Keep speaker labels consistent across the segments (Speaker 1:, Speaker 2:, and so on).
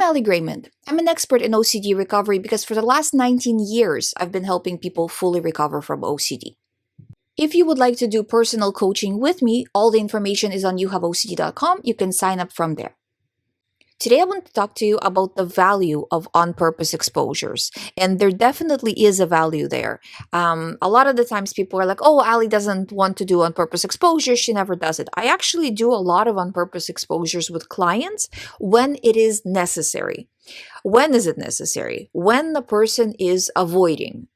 Speaker 1: I'm GREYMOND. I'm an expert in OCD recovery because for the last 19 years, I've been helping people fully recover from OCD. If you would like to do personal coaching with me, all the information is on youhaveocd.com. You can sign up from there. Today, I want to talk to you about the value of on-purpose exposures. And there definitely is a value there. A lot of the times people are like, oh, Ali doesn't want to do on-purpose exposures. She never does it. I actually do a lot of on-purpose exposures with clients when it is necessary. When is it necessary? When the person is avoiding.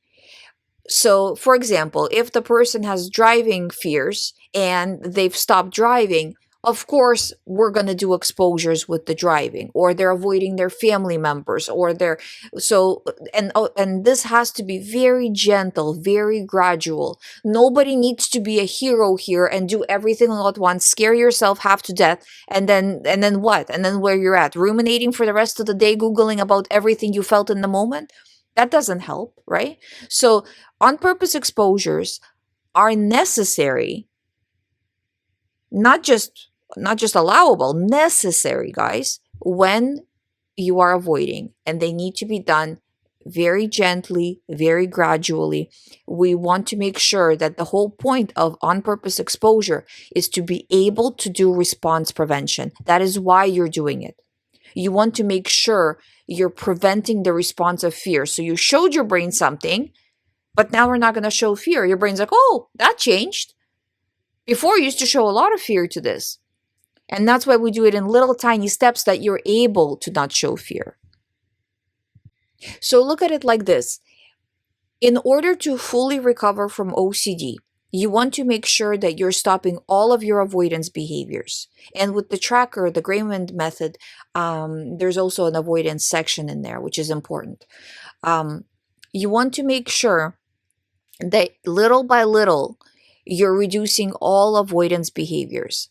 Speaker 1: So, for example, if the person has driving fears and they've stopped driving, of course, we're going to do exposures with the driving, or they're avoiding their family members, or and this has to be very gentle, very gradual. Nobody needs to be a hero here and do everything all at once, scare yourself half to death, and then what? And then where you're at, ruminating for the rest of the day, Googling about everything you felt in the moment? That doesn't help, right? So on-purpose exposures are necessary, not just allowable, necessary, guys, when you are avoiding, and they need to be done very gently, very gradually. We want to make sure that the whole point of on-purpose exposure is to be able to do response prevention. That is why you're doing it. You want to make sure you're preventing the response of fear. So you showed your brain something, but now we're not going to show fear. Your brain's like, oh, that changed. Before, you used to show a lot of fear to this. And that's why we do it in little tiny steps that you're able to not show fear. So look at it like this. In order to fully recover from OCD, you want to make sure that you're stopping all of your avoidance behaviors. And with the tracker, the GREYMOND method, there's also an avoidance section in there, which is important. You want to make sure that little by little, you're reducing all avoidance behaviors.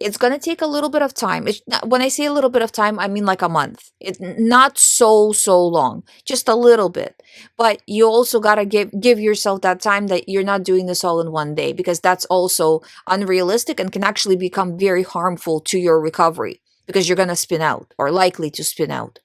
Speaker 1: It's going to take a little bit of time. When I say a little bit of time, I mean like a month. It's not so long, just a little bit. But you also got to give yourself that time that you're not doing this all in one day, because that's also unrealistic and can actually become very harmful to your recovery, because you're going to spin out, or likely to spin out.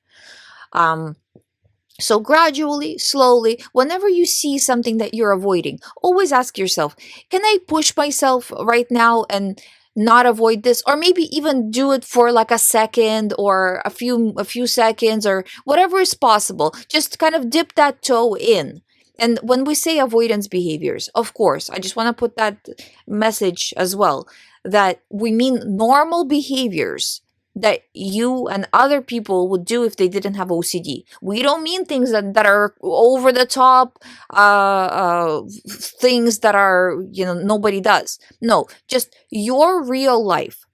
Speaker 1: So gradually, slowly, whenever you see something that you're avoiding, always ask yourself, can I push myself right now and not avoid this? Or maybe even do it for like a second or a few seconds, or whatever is possible. Just kind of dip that toe in. And when we say avoidance behaviors, of course, I just want to put that message as well, that we mean normal behaviors that you and other people would do if they didn't have OCD. We don't mean things that are over the top, things that are, nobody does. No, just your real life.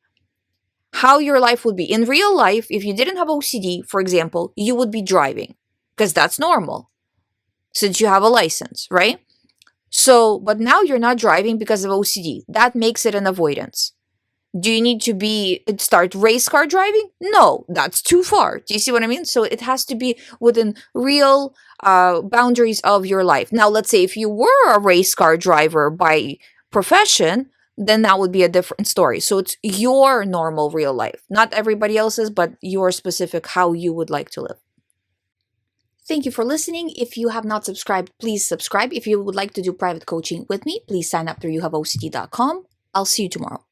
Speaker 1: How your life would be. In real life, if you didn't have OCD, for example, you would be driving, because that's normal, since you have a license, right? So, but now you're not driving because of OCD. That makes it an avoidance. Do you need to start race car driving? No, that's too far. Do you see what I mean? So it has to be within real boundaries of your life. Now, let's say if you were a race car driver by profession, then that would be a different story. So it's your normal real life, not everybody else's, but your specific how you would like to live. Thank you for listening. If you have not subscribed, please subscribe. If you would like to do private coaching with me, please sign up through youhaveocd.com. I'll see you tomorrow.